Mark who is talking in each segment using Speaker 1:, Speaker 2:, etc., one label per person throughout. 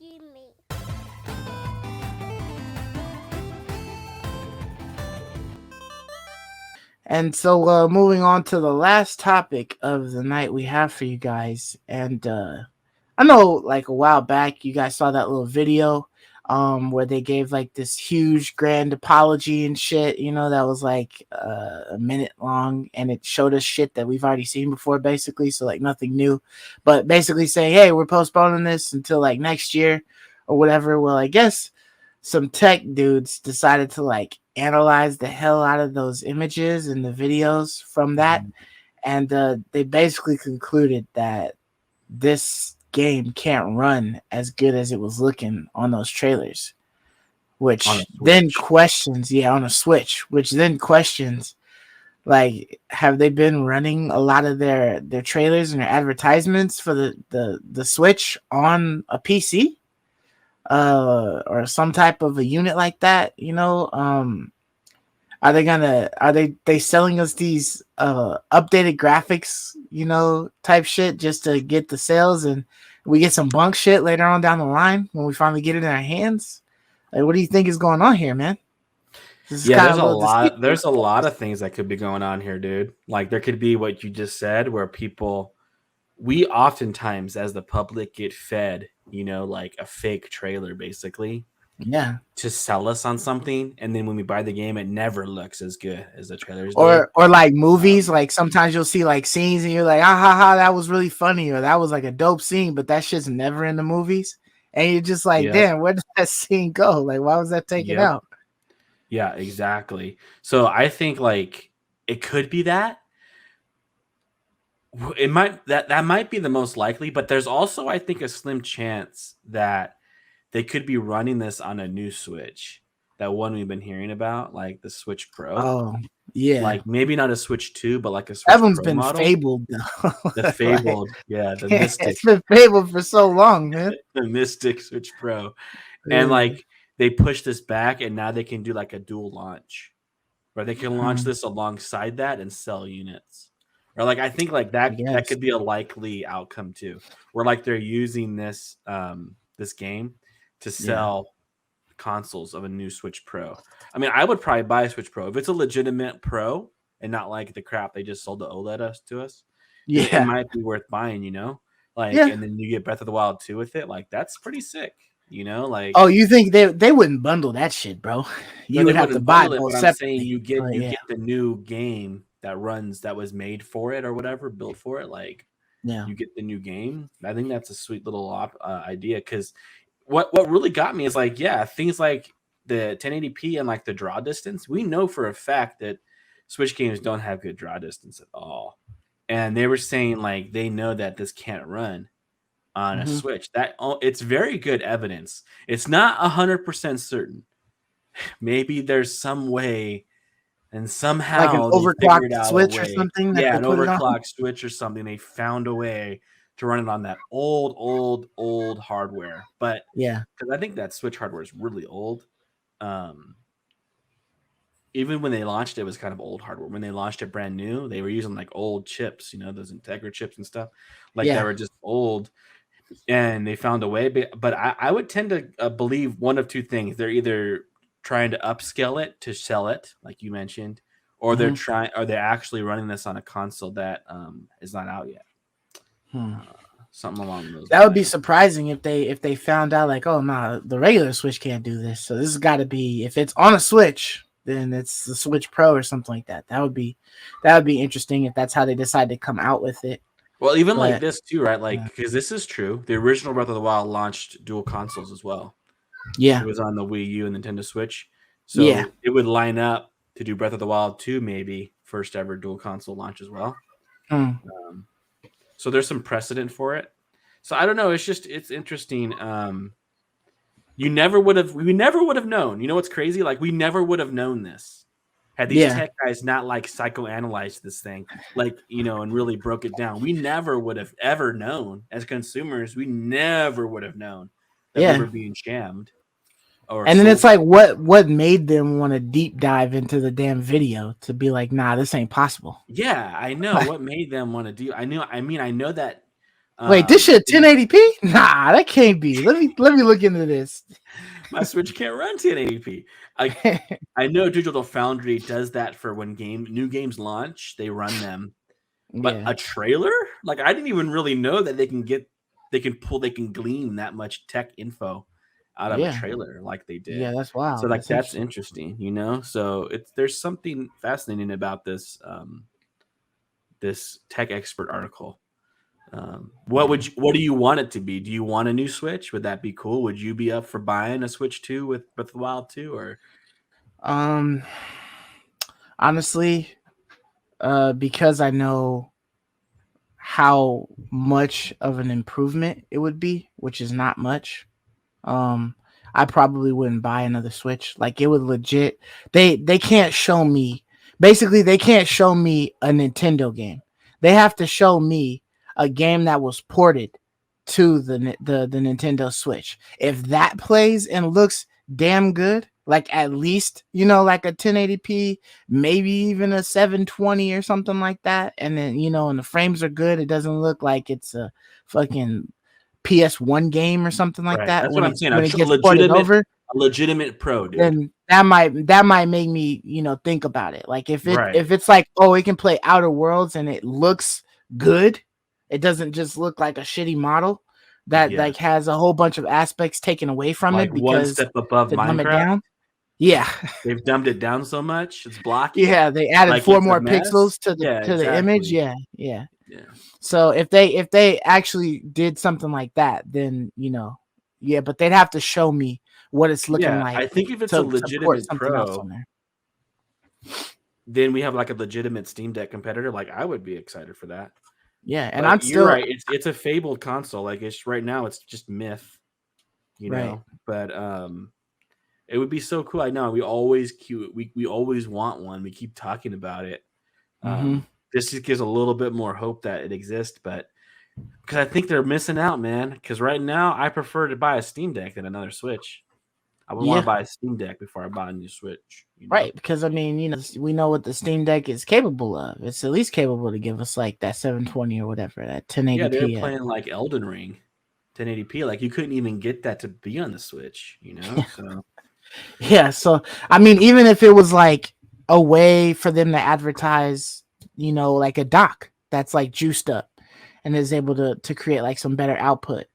Speaker 1: me.
Speaker 2: And so, moving on to the last topic of the night we have for you guys. And I know, like a while back, you guys saw that little video where they gave like this huge grand apology and shit. You know, that was like a minute long, and it showed us shit that we've already seen before, basically. So like nothing new, but basically saying, hey, we're postponing this until like next year or whatever. Well, I guess some tech dudes decided to like analyze the hell out of those images and the videos from that, and they basically concluded that this game can't run as good as it was looking on those trailers,
Speaker 3: On a
Speaker 2: which then
Speaker 3: Switch.
Speaker 2: questions, yeah, on a Switch, which then questions, like, have they been running a lot of their trailers and their advertisements for the Switch on a PC, or some type of a unit like that, are they selling us these updated graphics, type shit, just to get the sales, and we get some bunk shit later on down the line when we finally get it in our hands? Like, what do you think is going on here, man? This is
Speaker 3: Yeah,
Speaker 2: kind
Speaker 3: there's
Speaker 2: of a
Speaker 3: a
Speaker 2: little
Speaker 3: lot.
Speaker 2: deceitful.
Speaker 3: There's a lot of things that could be going on here, dude. Like there could be what you just said, where we oftentimes as the public get fed, like a fake trailer, basically,
Speaker 2: Yeah.
Speaker 3: to sell us on something, and then when we buy the game, it never looks as good as the trailers did.
Speaker 2: Or like movies,
Speaker 3: Um,
Speaker 2: like sometimes you'll see like scenes and you're like, ah ha ha, that was really funny, or that was like a dope scene, but that shit's never in the movies. And you're just like,
Speaker 3: yep,
Speaker 2: damn, where did that scene go? Like, why was that taken
Speaker 3: yep,
Speaker 2: out?
Speaker 3: yeah, exactly. So I think like it could be that. It might that might be the most likely, but there's also I think a slim chance that they could be running this on a new Switch. That one we've been hearing about, like the Switch Pro.
Speaker 2: Oh, yeah.
Speaker 3: Like maybe not a Switch 2, but like a
Speaker 2: That
Speaker 3: Switch
Speaker 2: one's
Speaker 3: Pro
Speaker 2: been
Speaker 3: model.
Speaker 2: fabled though.
Speaker 3: The
Speaker 2: Like,
Speaker 3: fabled, yeah, the
Speaker 2: it's
Speaker 3: Mystic,
Speaker 2: been fabled for so long, man.
Speaker 3: the Mystic Switch Pro. And
Speaker 2: Yeah.
Speaker 3: like they push this back and now they can do like a dual launch where they can launch
Speaker 2: Hmm,
Speaker 3: this alongside that and sell units. Or like I think like
Speaker 2: I
Speaker 3: that
Speaker 2: guess.
Speaker 3: could be a likely outcome too. Where like they're using this game to
Speaker 2: Yeah.
Speaker 3: sell consoles of a new Switch Pro. I mean, I would probably buy a Switch Pro if it's a legitimate Pro and not like the crap they just sold the OLED us to us. Then it
Speaker 2: Yeah.
Speaker 3: might be worth buying, like,
Speaker 2: Yeah.
Speaker 3: and then you get Breath of the Wild 2 with it. Like that's pretty sick,
Speaker 2: Oh,
Speaker 3: like.
Speaker 2: you think they wouldn't bundle that shit, bro?
Speaker 3: No,
Speaker 2: You
Speaker 3: they
Speaker 2: would have to
Speaker 3: wouldn't
Speaker 2: buy
Speaker 3: bundle it,
Speaker 2: both
Speaker 3: but I'm saying
Speaker 2: separately.
Speaker 3: you get
Speaker 2: But
Speaker 3: you
Speaker 2: yeah.
Speaker 3: get the new game that was made for it or whatever, built for it. Like
Speaker 2: Yeah.
Speaker 3: you get the new game. I think that's a sweet little idea because what really got me is like, yeah, things like the 1080p and like the draw distance. We know for a fact that Switch games don't have good draw distance at all, and they were saying like they know that this can't run on a
Speaker 2: Hmm.
Speaker 3: Switch. It's very good evidence. It's not 100% certain. Maybe there's some way, and
Speaker 2: Like an
Speaker 3: somehow they figured
Speaker 2: overclocked
Speaker 3: out a
Speaker 2: switch or
Speaker 3: way.
Speaker 2: something that
Speaker 3: Yeah,
Speaker 2: they
Speaker 3: an
Speaker 2: put it on.
Speaker 3: overclock switch or something. They found a way to run it on that old hardware. But
Speaker 2: Yeah.
Speaker 3: because I think that Switch hardware is really old. Um, Even when they launched it, it was kind of old hardware. When they launched it brand new, they were using like old chips, those Integra chips and stuff, like that
Speaker 2: Yeah.
Speaker 3: were just old. And they found a way. But I would tend to believe one of two things: they're either trying to upscale it to sell it, like you mentioned, or
Speaker 2: Hmm.
Speaker 3: they're actually running this on a console that is not out yet.
Speaker 2: Hmm.
Speaker 3: Uh, Something along those
Speaker 2: That would be
Speaker 3: lines.
Speaker 2: surprising if they found out like, oh no, the regular Switch can't do this. So this has got to be, if it's on a Switch, then it's the Switch Pro or something like that. That would be interesting if that's how they decide to come out with it.
Speaker 3: Well, even like
Speaker 2: But
Speaker 3: this too, right? Like
Speaker 2: yeah,
Speaker 3: because this is true. The original Breath of the Wild launched dual consoles as well. It
Speaker 2: yeah,
Speaker 3: was on the Wii U and Nintendo Switch,
Speaker 2: yeah.
Speaker 3: so it would line up to do Breath of the Wild 2, maybe first ever dual console launch as well.
Speaker 2: Hmm.
Speaker 3: Um, so there's some precedent for it. So I don't know. It's interesting. We never would have known. You know what's crazy? Like we never would have known this had these
Speaker 2: Yeah,
Speaker 3: tech guys not like psychoanalyzed this thing, like and really broke it down. We never would have ever known as consumers. We never would have known that we
Speaker 2: yeah.
Speaker 3: were being shammed or
Speaker 2: And then it's
Speaker 3: sold.
Speaker 2: like, what made them want to deep dive into the damn video to be like, nah, this ain't possible.
Speaker 3: Yeah, I know what made them want to do. I know. I mean, I know that
Speaker 2: Wait, this shit
Speaker 3: And
Speaker 2: 1080p? Nah, that can't be. Let me look into this.
Speaker 3: my Switch can't run 1080p. I know Digital Foundry does that for when new games launch, they run them. But
Speaker 2: Yeah,
Speaker 3: a trailer? Like I didn't even really know that they can glean that much tech info out of a
Speaker 2: yeah,
Speaker 3: trailer like they
Speaker 2: yeah.
Speaker 3: did.
Speaker 2: That's
Speaker 3: So
Speaker 2: wild.
Speaker 3: like
Speaker 2: That's
Speaker 3: that's
Speaker 2: interesting.
Speaker 3: interesting, So there's something fascinating about this tech expert article.
Speaker 2: Yeah.
Speaker 3: What do you want it to be? Do you want a new Switch? Would that be cool? Would you be up for buying a Switch 2 with Breath of the Wild 2 or
Speaker 2: Um. Honestly, because I know how much of an improvement it would be, which is not much. Um, I probably wouldn't buy another Switch. Like it would legit. They can't show me. Basically, they can't show me a Nintendo game. They have to show me a game that was ported to the Nintendo Switch. If that plays and looks damn good, like at least like a 1080p, maybe even a 720 or something like that, and then and the frames are good. It doesn't look like it's a fucking PS1 game or something like
Speaker 3: right?
Speaker 2: that
Speaker 3: That's what
Speaker 2: when
Speaker 3: I'm
Speaker 2: it
Speaker 3: saying.
Speaker 2: when it gets ported over,
Speaker 3: A legitimate pro, dude.
Speaker 2: then that might make me, think about it. Like
Speaker 3: Right.
Speaker 2: if it's like, oh, it can play Outer Worlds and it looks good, it doesn't just look like a shitty model that
Speaker 3: Yes.
Speaker 2: like has a whole bunch of aspects taken away from
Speaker 3: Like
Speaker 2: it
Speaker 3: one
Speaker 2: because
Speaker 3: step above
Speaker 2: to dumb it
Speaker 3: Minecraft.
Speaker 2: down. Yeah.
Speaker 3: They've dumbed it down so much, it's blocky.
Speaker 2: Yeah, they added
Speaker 3: Like
Speaker 2: four
Speaker 3: it's a
Speaker 2: more
Speaker 3: mess.
Speaker 2: pixels to the
Speaker 3: Yeah,
Speaker 2: to the image.
Speaker 3: exactly.
Speaker 2: Yeah, yeah.
Speaker 3: Yeah.
Speaker 2: So if they actually did something like that, then yeah, but they'd have to show me what it's looking
Speaker 3: Yeah,
Speaker 2: like
Speaker 3: I think if it's a
Speaker 2: to port
Speaker 3: legitimate
Speaker 2: something else
Speaker 3: pro,
Speaker 2: on there.
Speaker 3: then we have like a legitimate Steam Deck competitor. Like I would be excited for that.
Speaker 2: Yeah, and
Speaker 3: But
Speaker 2: I'm
Speaker 3: you're
Speaker 2: still
Speaker 3: right. It's a fabled console. Like it's right now it's just myth,
Speaker 2: right.
Speaker 3: But it would be so cool. I know we always want one. We keep talking about it.
Speaker 2: Mm-hmm.
Speaker 3: This just gives a little bit more hope that it exists, but because I think they're missing out, man. Because right now, I prefer to buy a Steam Deck than another Switch. I would want to
Speaker 2: Yeah,
Speaker 3: buy a Steam Deck before I buy a new Switch.
Speaker 2: right. Because I mean, we know what the Steam Deck is capable of. It's at least capable to give us like that 720 or whatever, that
Speaker 3: Yeah, they're
Speaker 2: 1080p.
Speaker 3: playing like Elden Ring, 1080p. Like you couldn't even get that to be on the Switch. So
Speaker 2: Yeah, so I mean, even if it was like a way for them to advertise, like a dock that's like juiced up and is able to create like some better output,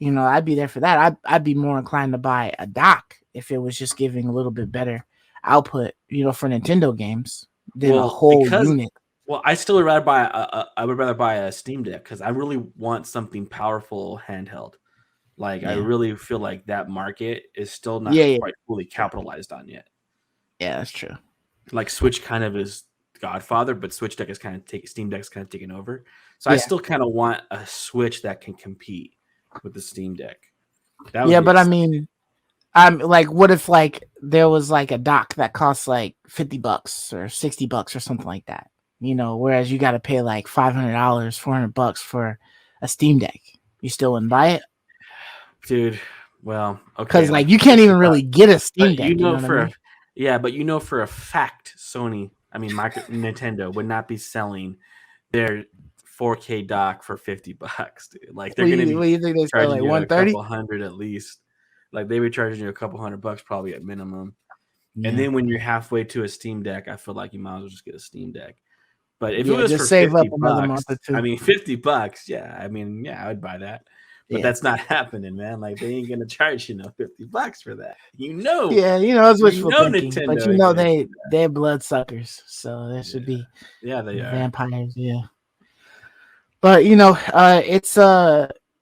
Speaker 2: I'd be there for that. I'd be more inclined to buy a dock if it was just giving a little bit better output, for Nintendo games than a
Speaker 3: well
Speaker 2: whole
Speaker 3: because
Speaker 2: unit.
Speaker 3: well, I still would rather buy I would rather buy a Steam Deck because I really want something powerful handheld. Like I
Speaker 2: Yeah,
Speaker 3: really feel like that market is still
Speaker 2: yeah,
Speaker 3: not
Speaker 2: yeah,
Speaker 3: quite fully capitalized on yet.
Speaker 2: yeah. That's true.
Speaker 3: Like Switch kind of is Godfather, but Switch Deck is kind of Steam Deck's kind of taken over. So I
Speaker 2: Yeah,
Speaker 3: still kind of want a Switch that can compete with the Steam Deck. That would
Speaker 2: yeah,
Speaker 3: be
Speaker 2: but I
Speaker 3: exciting.
Speaker 2: mean, I'm like, what if like there was like a dock that costs like $50 or $60 or something like that? Whereas you got to pay like $500, $400 for a Steam Deck. You still wouldn't buy it
Speaker 3: Dude. Well, okay,
Speaker 2: because
Speaker 3: like
Speaker 2: like you can't even really get a Steam
Speaker 3: but
Speaker 2: Deck. You know what I mean?
Speaker 3: but you know for a fact Nintendo would not be selling their 4K dock for $50, dude. Like they're
Speaker 2: What do
Speaker 3: gonna
Speaker 2: you,
Speaker 3: be
Speaker 2: what do you think they sell
Speaker 3: charging
Speaker 2: like
Speaker 3: you a
Speaker 2: 130?
Speaker 3: couple hundred at least. Like they be charging you a couple $100 probably at minimum. And
Speaker 2: Yeah,
Speaker 3: then when you're halfway to a Steam Deck, I feel like you might as well just get a Steam Deck. But if it
Speaker 2: yeah.
Speaker 3: was
Speaker 2: Just
Speaker 3: for
Speaker 2: save up
Speaker 3: 50
Speaker 2: another
Speaker 3: bucks,
Speaker 2: month or two.
Speaker 3: $50, yeah. Yeah, I would buy that. But
Speaker 2: Yeah,
Speaker 3: that's not happening, man. Like they ain't gonna charge $50 for that.
Speaker 2: yeah. It's wishful thinking, but
Speaker 3: Nintendo ain't gonna do that.
Speaker 2: they're bloodsuckers, so there should
Speaker 3: Yeah.
Speaker 2: be
Speaker 3: Yeah, they are.
Speaker 2: vampires. Yeah. But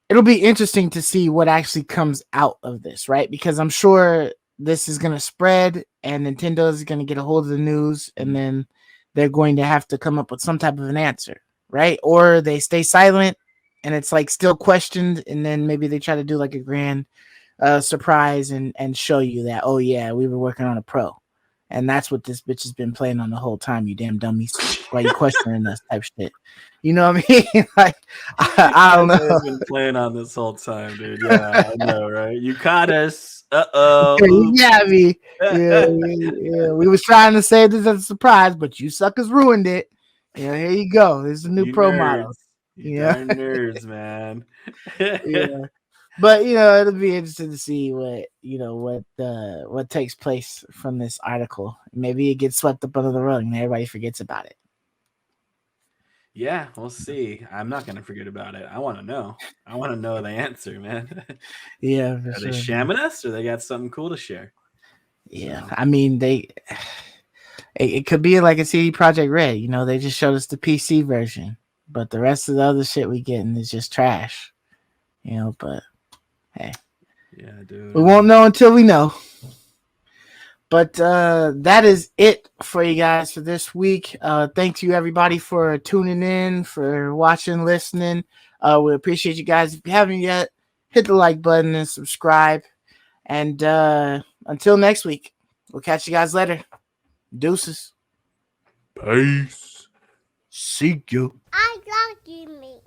Speaker 2: it'll be interesting to see what actually comes out of this, right? Because I'm sure this is gonna spread, and Nintendo is gonna get a hold of the news, and
Speaker 3: Mhm.
Speaker 2: then they're going to have to come up with some type of an answer, right? Or they stay silent, and it's like still questioned, and then maybe they try to do like a grand surprise and show you that, oh yeah, we were working on a pro, and that's what this bitch has been playing on the whole time. You damn dummies, why you questioning us type shit? You know what I mean? Like I
Speaker 3: That
Speaker 2: don't
Speaker 3: may
Speaker 2: know.
Speaker 3: have been playing on this whole time, dude. Yeah, I know, right? You caught us.
Speaker 2: You
Speaker 3: Uh-oh.
Speaker 2: got me. Yeah,
Speaker 3: Oops.
Speaker 2: yeah. We was trying to say this as a surprise, but you suckers ruined it. Yeah, here you go. This is a new
Speaker 3: You
Speaker 2: pro model.
Speaker 3: nerds. You
Speaker 2: Yeah,
Speaker 3: darn nerds, man.
Speaker 2: yeah. But it'll be interesting to see what takes place from this article. Maybe it gets swept up under the rug and everybody forgets about it.
Speaker 3: Yeah, we'll see. I'm not gonna forget about it. I want to know. I want to know the answer, man.
Speaker 2: Yeah, for
Speaker 3: Are they
Speaker 2: sure, man.
Speaker 3: shamming us, or they got something cool to share?
Speaker 2: Yeah,
Speaker 3: So
Speaker 2: I mean it could be like a CD Project Red. They just showed us the PC version, but the rest of the other shit we getting is just trash. But hey,
Speaker 3: yeah, dude.
Speaker 2: we won't know until we know. But that is it for you guys for this week. Thank you everybody for tuning in, for watching, listening. We appreciate you guys. If you haven't yet, hit the like button and subscribe. And until next week, we'll catch you guys later. Deuces.
Speaker 3: Peace.
Speaker 2: See you.
Speaker 1: I love you, me.